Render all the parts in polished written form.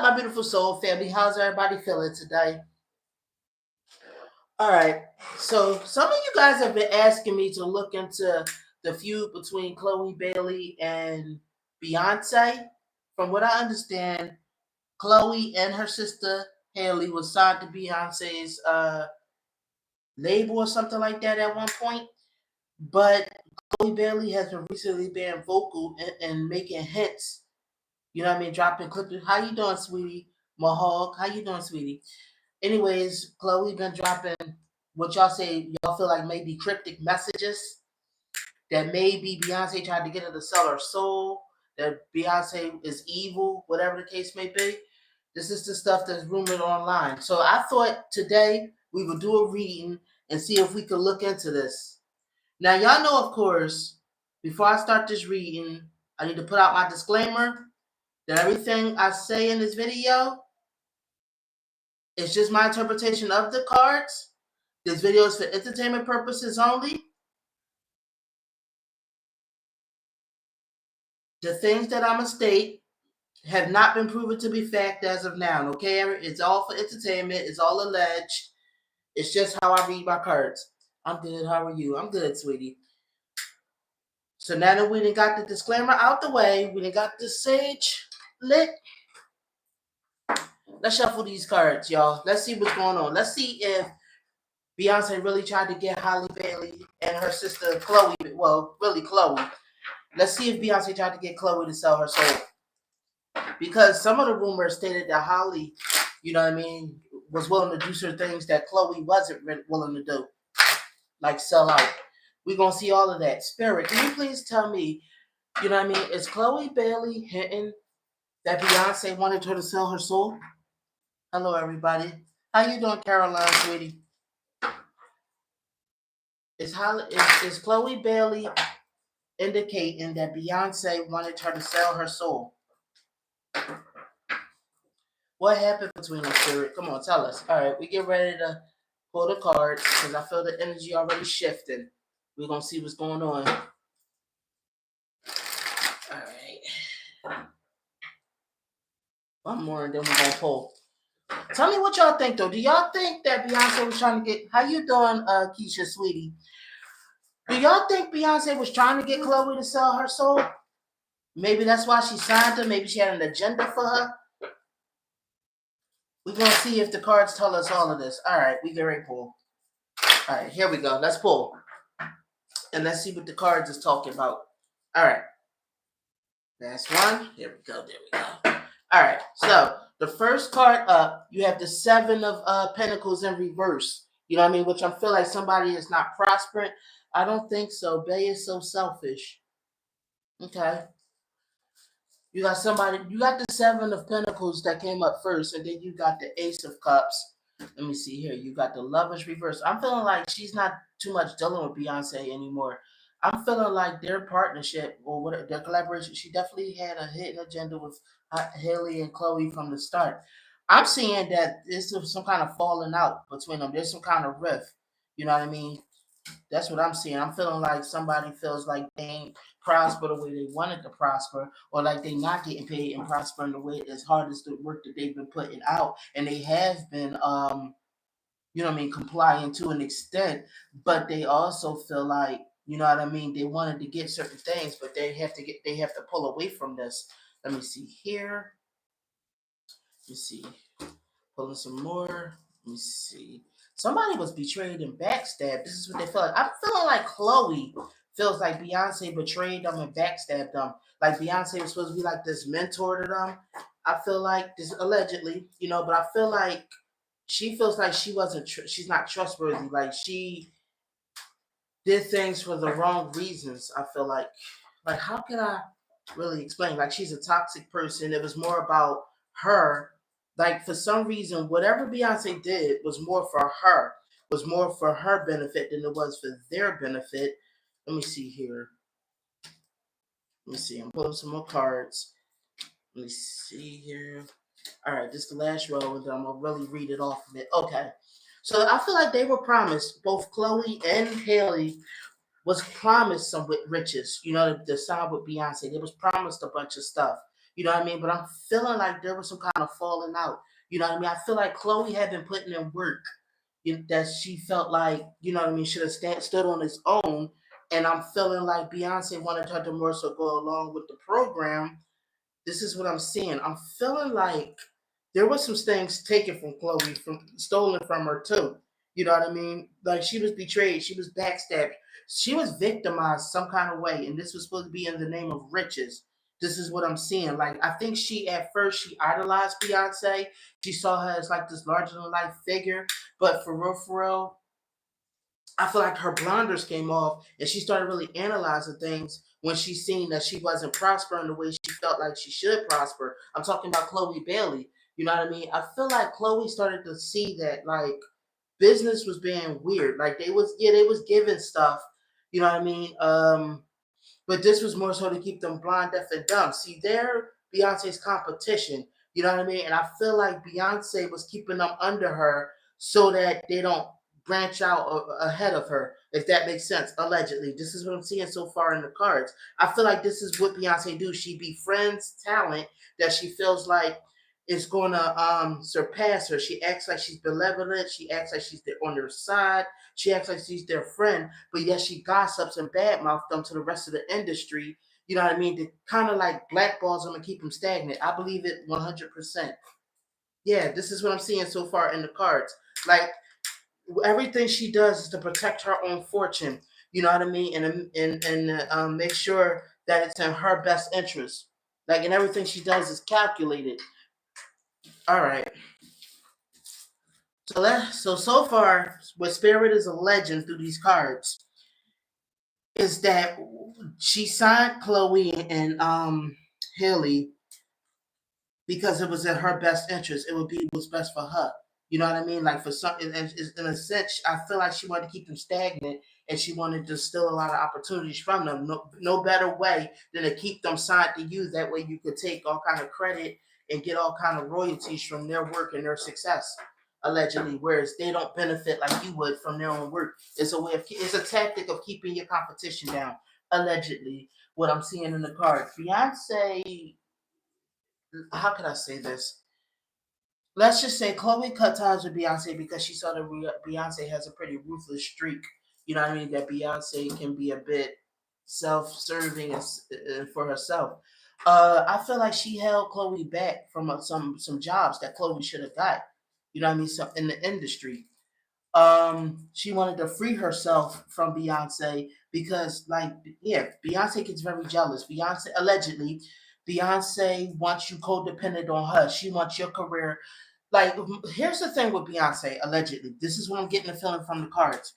my beautiful soul family? How's everybody feeling today? All right. So some of you guys have been asking me to look into the feud between Chloe Bailey and Beyonce. From what I understand, Chloe and her sister Halle was signed to Beyonce's label or something like that at one point. But Chloe Bailey has been recently being vocal and making hits. You know what I mean? Dropping clips. How you doing, sweetie? Mahog, how you doing, sweetie? Anyways, Chloe been dropping what y'all say y'all feel like maybe cryptic messages that maybe Beyonce tried to get her to sell her soul, that Beyonce is evil, whatever the case may be. This is the stuff that's rumored online. So I thought today we would do a reading and see if we could look into this. Now y'all know, of course, before I start this reading, I need to put out my disclaimer that everything I say in this video is just my interpretation of the cards. This video is for entertainment purposes only. The things that I'm going to state have not been proven to be fact as of now, okay? It's all for entertainment. It's all alleged. It's just how I read my cards. I'm good. How are you? I'm good, sweetie. So now that we done got the disclaimer out the way, we done got the sage lit, let's shuffle these cards, y'all. Let's see what's going on. Let's see if Beyonce really tried to get Halle Bailey and her sister Chloe, well, really Chloe. Let's see if Beyonce tried to get Chloe to sell her soul. Because some of the rumors stated that Halle, you know what I mean, was willing to do certain things that Chloe wasn't willing to do. Like sell out. We're going to see all of that. Spirit, can you please tell me, you know what I mean, is Chloe Bailey hinting that Beyonce wanted her to sell her soul? Hello, everybody. How you doing, Caroline, sweetie? Is Chloe Bailey indicating that Beyonce wanted her to sell her soul? What happened between them, Spirit? Come on, tell us. All right, we get ready to pull the cards because I feel the energy already shifting. We're going to see what's going on. All right. One more and then we're going to pull. Tell me what y'all think, though. Do y'all think that Beyonce was trying to get... How you doing, Keisha, sweetie? Do y'all think Beyonce was trying to get Chloe to sell her soul? Maybe that's why she signed her. Maybe she had an agenda for her. We're going to see if the cards tell us all of this. All right, we get ready to pull. All right, here we go. Let's pull. And let's see what the cards is talking about. All right. That's one. Here we go. There we go. All right. So the first card up, you have the Seven of Pentacles in reverse. You know what I mean? Which I feel like somebody is not prospering. I don't think so. Bey is so selfish. Okay. You got somebody, you got the Seven of Pentacles that came up first, and then you got the Ace of Cups. Let me see here. You got the Lovers reverse. I'm feeling like she's not too much dealing with Beyonce anymore. I'm feeling like their partnership or whatever, their collaboration, she definitely had a hidden agenda with Halle and Chloe from the start. I'm seeing that there's some kind of falling out between them. There's some kind of rift. You know what I mean? That's what I'm seeing. I'm feeling like somebody feels like they ain't prosper the way they wanted to prosper, or like they not getting paid and prospering the way as hard as the work that they've been putting out, and they have been, you know what I mean, complying to an extent, but they also feel like, you know what I mean, they wanted to get certain things, but they have to pull away from this. Let me see here. Let me see. Pulling some more. Let me see. Somebody was betrayed and backstabbed. This is what they feel like. I'm feeling like Chloe feels like Beyonce betrayed them and backstabbed them. Like Beyonce was supposed to be like this mentor to them. I feel like this allegedly, you know, but I feel like she feels like she's not trustworthy. Like she did things for the wrong reasons. I feel like how can I really explain? Like she's a toxic person. It was more about her. Like for some reason, whatever Beyonce did was more for her benefit than it was for their benefit. Let me see here. Let me see. I'm pulling some more cards. Let me see here. All right, this is the last row, and then I'm gonna really read it off of it. Okay. So I feel like they were promised, both Chloe and Halle was promised some riches, you know, the side with Beyonce. They was promised a bunch of stuff. You know what I mean? But I'm feeling like there was some kind of falling out. You know what I mean? I feel like Chloe had been putting in work that she felt like, you know what I mean, should have stood on its own. And I'm feeling like Beyonce wanted her to more so go along with the program. This is what I'm seeing. I'm feeling like there was some things taken from Chloe, from stolen from her too. You know what I mean? Like she was betrayed, she was backstabbed, she was victimized some kind of way, and this was supposed to be in the name of riches. This is what I'm seeing. Like I think she at first she idolized Beyonce. She saw her as like this larger than life figure, but for real, I feel like her blinders came off and she started really analyzing things when she seen that she wasn't prospering the way she felt like she should prosper. I'm talking about Chloe Bailey. You know what I mean? I feel like Chloe started to see that like business was being weird. Like they was giving stuff. You know what I mean? But this was more so to keep them blind, deaf, and dumb. See, they're Beyonce's competition. You know what I mean? And I feel like Beyonce was keeping them under her so that they don't branch out ahead of her, if that makes sense. Allegedly, this is what I'm seeing so far in the cards. I feel like this is what Beyonce do. She befriends talent that she feels like is going to surpass her. She acts like she's benevolent. She acts like she's on their side. She acts like she's their friend, but yet she gossips and badmouth them to the rest of the industry. You know what I mean? To kind of like blackballs them and keep them stagnant. I believe it 100%. Yeah, this is what I'm seeing so far in the cards. Like everything she does is to protect her own fortune. You know what I mean? And make sure that it's in her best interest. Like, and everything she does is calculated. All right. So far, what Spirit is alleging through these cards is that she signed Chloe and Haley because it was in her best interest. It would be what's best for her. You know what I mean? Like for some, in a sense, I feel like she wanted to keep them stagnant, and she wanted to steal a lot of opportunities from them. No better way than to keep them signed to you. That way, you could take all kind of credit and get all kind of royalties from their work and their success. Allegedly, whereas they don't benefit like you would from their own work. It's a tactic of keeping your competition down. Allegedly, what I'm seeing in the cards, Beyonce. How can I say this? Let's just say Chloe cut ties with Beyonce because she saw that Beyonce has a pretty ruthless streak. You know what I mean? That Beyonce can be a bit self-serving for herself. I feel like she held Chloe back from some jobs that Chloe should have got. You know what I mean? So in the industry, she wanted to free herself from Beyonce because, like, yeah, Beyonce gets very jealous. Beyonce wants you codependent on her. She wants your career. Like, here's the thing with Beyonce, allegedly. This is what I'm getting the feeling from the cards.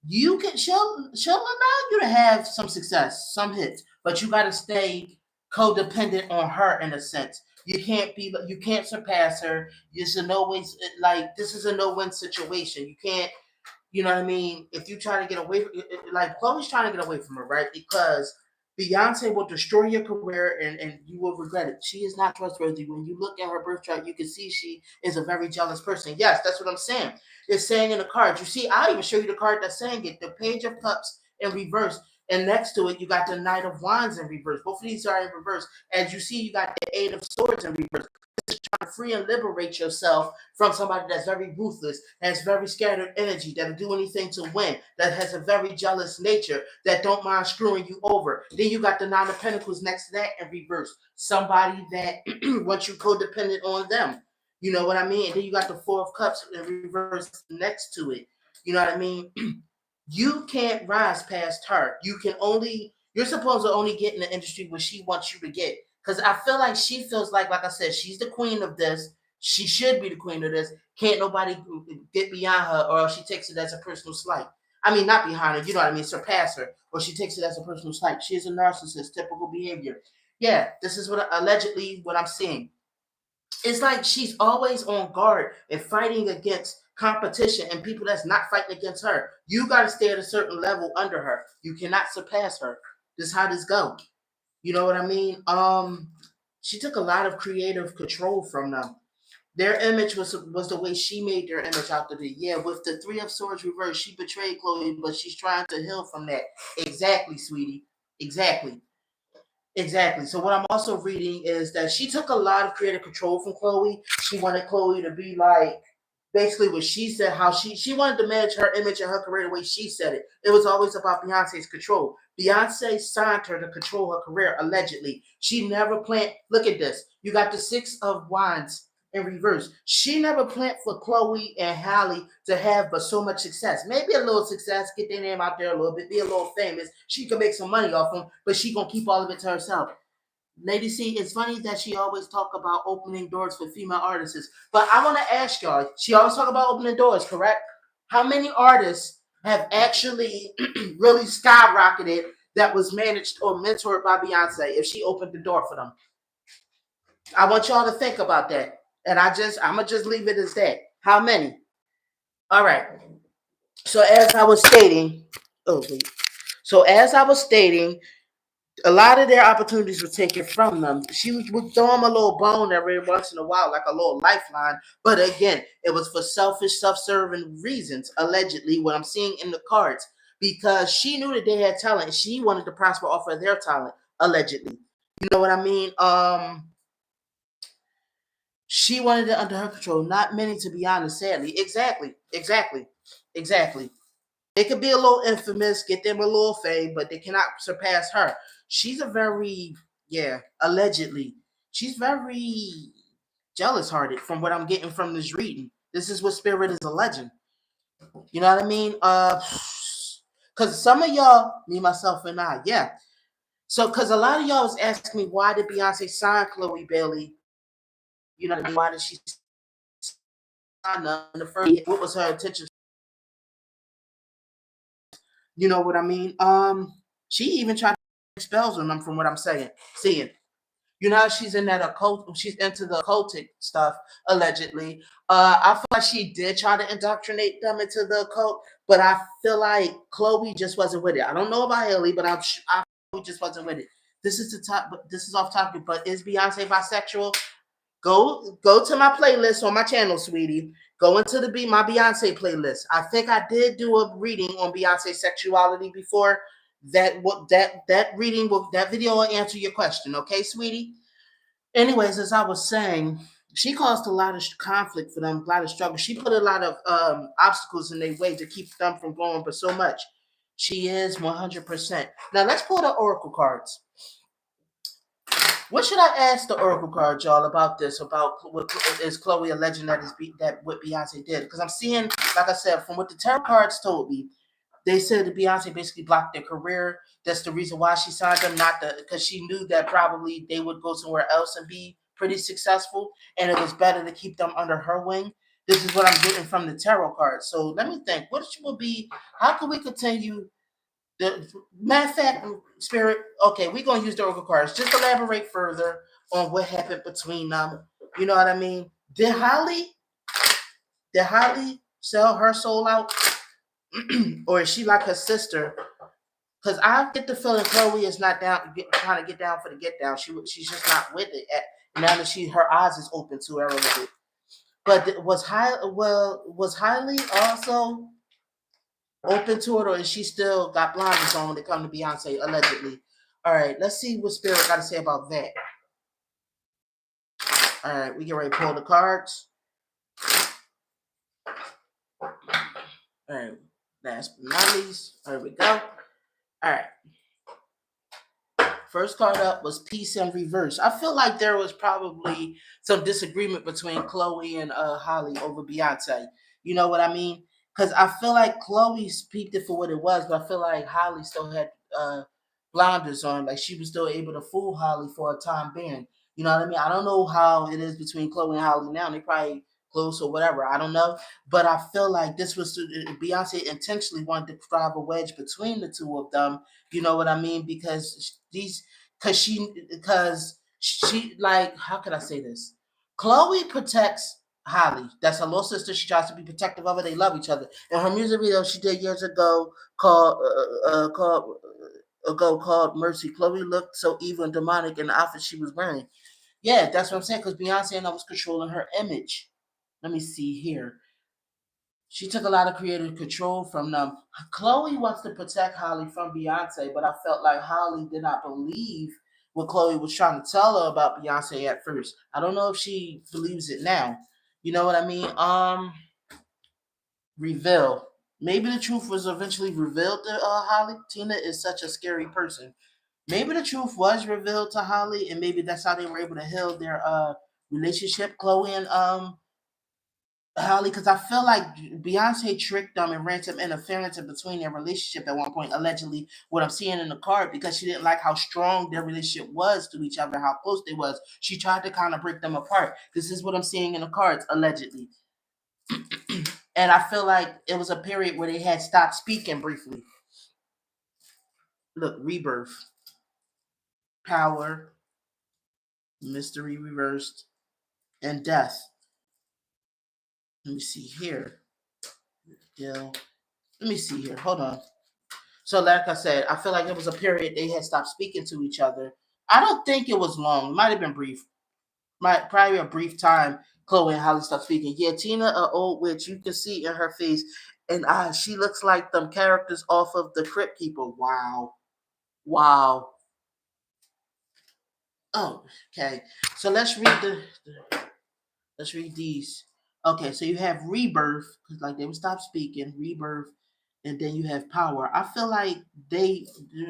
She'll allow you to have some success, some hits, but you gotta stay codependent on her in a sense. You can't surpass her. It's a no way like this is a no win situation. You can't, you know what I mean? If you try to get away, like Chloe's trying to get away from her, right? Because Beyonce will destroy your career and you will regret it. She is not trustworthy. When you look at her birth chart, you can see she is a very jealous person. Yes, that's what I'm saying. It's saying in the card. You see, I'll even show you the card that's saying it. The Page of Cups in reverse. And next to it, you got the Knight of Wands in reverse. Both of these are in reverse. As you see, you got the Eight of Swords in reverse. Trying to free and liberate yourself from somebody that's very ruthless, has very scattered energy, that'll do anything to win, that has a very jealous nature, that don't mind screwing you over. Then you got the Nine of Pentacles next to that in reverse. Somebody that wants you codependent on them. You know what I mean? And then you got the Four of Cups in reverse next to it. You know what I mean? You can't rise past her. You're supposed to only get in the industry what she wants you to get. Because I feel like she feels like I said, she's the queen of this. She should be the queen of this. Can't nobody get beyond her, or else she takes it as a personal slight. I mean, not behind her, you know what I mean, surpass her, or she takes it as a personal slight. She's a narcissist, typical behavior. Yeah, this is allegedly what I'm seeing. It's like she's always on guard and fighting against competition and people that's not fighting against her. You got to stay at a certain level under her. You cannot surpass her. This is how this go. You know what I mean? She took a lot of creative control from them. Their image was the way she made their image out to be. Yeah, with the Three of Swords reversed, she betrayed Chloe, but she's trying to heal from that. Exactly, sweetie. Exactly. Exactly. So what I'm also reading is that she took a lot of creative control from Chloe. She wanted Chloe to be like basically what she said, how she wanted to manage her image and her career the way she said it. It was always about Beyonce's control. Beyonce signed her to control her career, allegedly. She never planned. Look at this. You got the Six of Wands in reverse. She never planned for Chloe and Halle to have but so much success. Maybe a little success, get their name out there a little bit, be a little famous. She could make some money off them, but she gonna keep all of it to herself. Lady C, it's funny that she always talk about opening doors for female artists. But I want to ask y'all, she always talk about opening doors, correct? How many artists have actually really skyrocketed that was managed or mentored by Beyonce if she opened the door for them? I want y'all to think about that. And I'm gonna just leave it as that. How many? All right. So as I was stating, oh wait. So as I was stating, a lot of their opportunities were taken from them. She would throw them a little bone every once in a while, like a little lifeline. But again, it was for selfish, self-serving reasons, allegedly, what I'm seeing in the cards. Because she knew that they had talent. She wanted to prosper off of their talent, allegedly. You know what I mean? She wanted it under her control. Not many, to be honest, sadly. Exactly. They could be a little infamous, get them a little fame, but they cannot surpass her. She's a very, yeah, allegedly, she's very jealous hearted from what I'm getting from this reading. This is what Spirit is a legend. You know what I mean? Because some of y'all, me, myself, and I, yeah. So, because a lot of y'all was asking me, why did Beyonce sign Chloe Bailey? You know what I mean? Why did she sign her in the first? What was her intention? You know what I mean? She even tried to make spells on them from what I'm saying, seeing. You know, she's in that occult. She's into the occultic stuff allegedly. I feel like she did try to indoctrinate them into the occult, but I feel like Chloe just wasn't with it. I don't know about Haley, but I just wasn't with it. This is the top. This is off topic. But is Beyonce bisexual? Go to my playlist on my channel, sweetie. Go into my Beyonce playlist. I think I did do a reading on Beyonce sexuality before. That video will answer your question, okay, sweetie? Anyways, as I was saying, she caused a lot of conflict for them, a lot of struggle. She put a lot of obstacles in their way to keep them from going, but so much. She is 100%. Now let's pull the oracle cards. What should I ask the oracle cards, y'all, about this? About what is Chloe a legend that what Beyonce did? Because I'm seeing, like I said, from what the tarot cards told me, they said that Beyonce basically blocked their career. That's the reason why she signed them, not because she knew that probably they would go somewhere else and be pretty successful, and it was better to keep them under her wing. This is what I'm getting from the tarot cards. So let me think. What will be? How can we continue? The matter of fact, Spirit. Okay, we're gonna use the oracle cards. Just elaborate further on what happened between them. You know what I mean? Did Holly sell her soul out, or is she like her sister? Because I get the feeling Chloe is not trying to get down for the get down. She's just not with it now that her eyes is open to her a little bit. But was Hailey also open to it, or is she still got blinders on when it comes to Beyonce allegedly? All right, let's see what Spirit got to say about that. All right, we get ready to pull the cards. All right, last but not least, there we go. All right. First card up was Peace in Reverse. I feel like there was probably some disagreement between Chloe and Halle over Beyonce. You know what I mean? Because I feel like Chloe peeped it for what it was, but I feel like Halle still had blinders on. Like she was still able to fool Halle for a time being. You know what I mean? I don't know how it is between Chloe and Halle now. They probably close or whatever. I don't know. But I feel like this was Beyonce intentionally wanted to drive a wedge between the two of them. You know what I mean? Because she like, how can I say this? Chloe protects Halle. That's her little sister. She tries to be protective of her. They love each other. In her music video she did years ago called Mercy, Chloe looked so evil and demonic in the outfit she was wearing. Yeah, that's what I'm saying. Because Beyonce and I was controlling her image. Let me see here. She took a lot of creative control from them. Chloe wants to protect Halle from Beyonce, but I felt like Halle did not believe what Chloe was trying to tell her about Beyonce at first. I don't know if she believes it now. You know what I mean? Reveal. Maybe the truth was eventually revealed to Holly. Tina is such a scary person. Maybe the truth was revealed to Holly, and maybe that's how they were able to heal their relationship, Chloe and Holly, because I feel like Beyonce tricked them and ran some interference in between their relationship at one point, allegedly, what I'm seeing in the card, because she didn't like how strong their relationship was to each other, how close they was. She tried to kind of break them apart. This is what I'm seeing in the cards, allegedly. And I feel like it was a period where they had stopped speaking briefly. Look, rebirth, power, mystery reversed, and death. Let me see here. Yeah. Let me see here. Hold on. So, like I said, I feel like it was a period they had stopped speaking to each other. I don't think it was long. It might have been brief. Probably a brief time. Chloe and Holly stopped speaking. Yeah, Tina, an old witch. You can see in her face, and she looks like them characters off of the Crypt Keeper. Wow, wow. Oh, okay. So let's read these. Okay, so you have rebirth, because like they would stop speaking, rebirth, and then you have power. I feel like they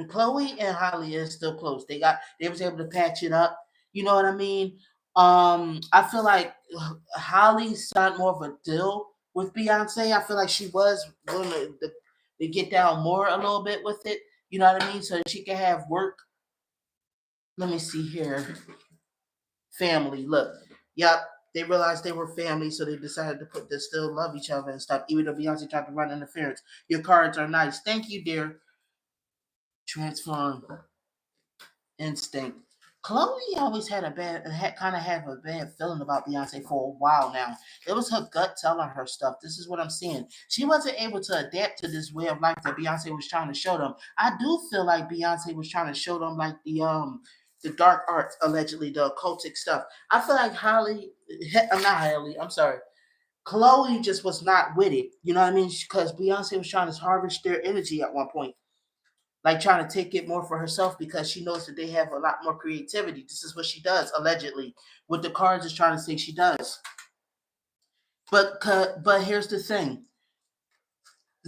Chloe and Holly is still close. They was able to patch it up. You know what I mean? I feel like Holly signed more of a deal with Beyonce. I feel like she was willing to get down more a little bit with it. You know what I mean? So that she can have work. Let me see here. Family. Look, yep. They realized they were family, so they decided to put they still love each other and stuff. Even though Beyonce tried to run interference. Your cards are nice. Thank you, dear. Transform instinct. Chloe always kind of have a bad feeling about Beyonce for a while now. It was her gut telling her stuff. This is what I'm seeing. She wasn't able to adapt to this way of life that Beyonce was trying to show them. I do feel like Beyonce was trying to show them like the dark arts, allegedly the occultic stuff. I feel like I'm not Holly. I'm sorry. Chloe just was not with it. You know what I mean? Because Beyonce was trying to harvest their energy at one point, like trying to take it more for herself because she knows that they have a lot more creativity. This is what she does, allegedly. What the cards is trying to say she does. But here's the thing.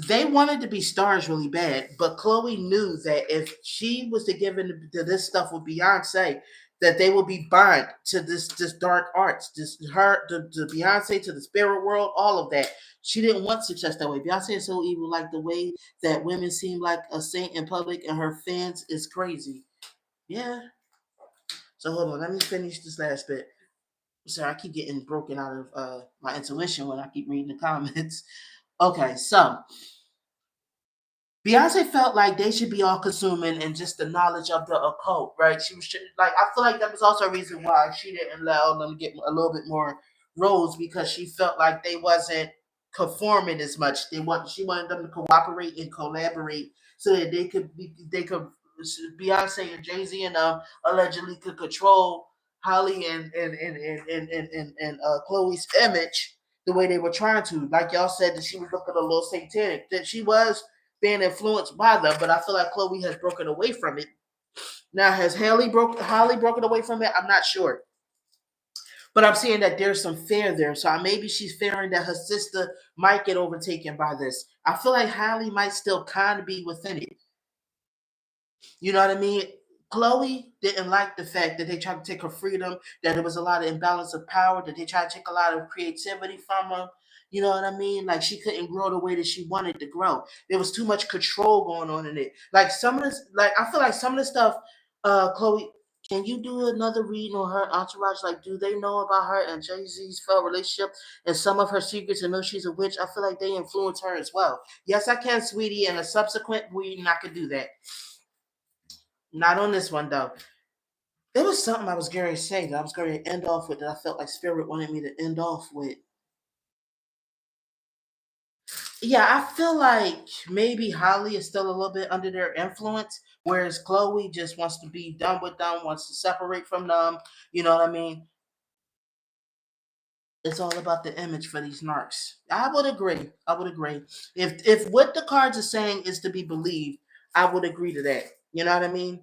They wanted to be stars really bad, but Chloe knew that if she was to give into this stuff with Beyonce, that they would be bound to this dark arts, to Beyonce, to the spirit world, all of that. She didn't want success that way. Beyonce is so evil, like the way that women seem like a saint in public, and her fans is crazy. Yeah. So hold on, let me finish this last bit. Sorry, I keep getting broken out of my intuition when I keep reading the comments. Okay, so Beyonce felt like they should be all consuming and just the knowledge of the occult, right? She was like, I feel like that was also a reason why she didn't allow them to get a little bit more roles because she felt like they wasn't conforming as much. She wanted them to cooperate and collaborate so that they could Beyonce and Jay Z and allegedly could control Holly and Chloe's image the way they were trying to. Like y'all said that she was looking a little satanic. That she was being influenced by them, but I feel like Chloe has broken away from it. Now, has Holly broken away from it? I'm not sure. But I'm seeing that there's some fear there. So maybe she's fearing that her sister might get overtaken by this. I feel like Holly might still kind of be within it. You know what I mean? Chloe didn't like the fact that they tried to take her freedom, that there was a lot of imbalance of power, that they tried to take a lot of creativity from her. You know what I mean? Like she couldn't grow the way that she wanted to grow. There was too much control going on in it. Like some of this, like I feel like some of the stuff, Chloe, can you do another reading on her entourage? Like, do they know about her and Jay Z's failed relationship and some of her secrets and know she's a witch? I feel like they influence her as well. Yes, I can, sweetie. And a subsequent reading, I could do that. Not on this one though. There was something I was going to say that I was going to end off with that I felt like Spirit wanted me to end off with. Yeah, I feel like maybe Holly is still a little bit under their influence, whereas Chloe just wants to be done with them, wants to separate from them. You know what I mean? It's all about the image for these narcs. I would agree. I would agree. If what the cards are saying is to be believed, I would agree to that. You know what I mean?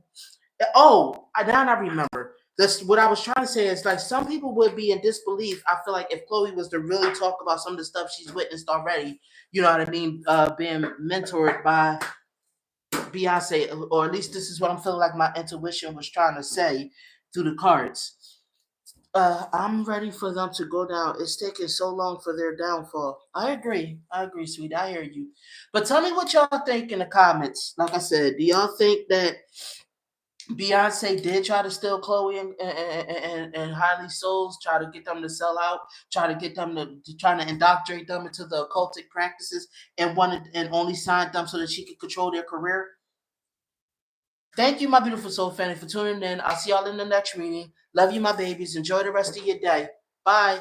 Oh, now I remember. That's what I was trying to say is like some people would be in disbelief. I feel like if Chloe was to really talk about some of the stuff she's witnessed already, you know what I mean, being mentored by Beyonce, or at least this is what I'm feeling like my intuition was trying to say through the cards. I'm ready for them to go down. It's taking so long for their downfall. I agree. I agree, sweet. I hear you. But tell me what y'all think in the comments. Like I said, do y'all think that Beyonce did try to steal Chloe and Hailey's souls, try to get them to sell out, try to get them to trying to indoctrinate them into the occultic practices, and wanted and only signed them so that she could control their career? Thank you, my beautiful soul family, for tuning in. I'll see y'all in the next reading. Love you, my babies. Enjoy the rest of your day. Bye.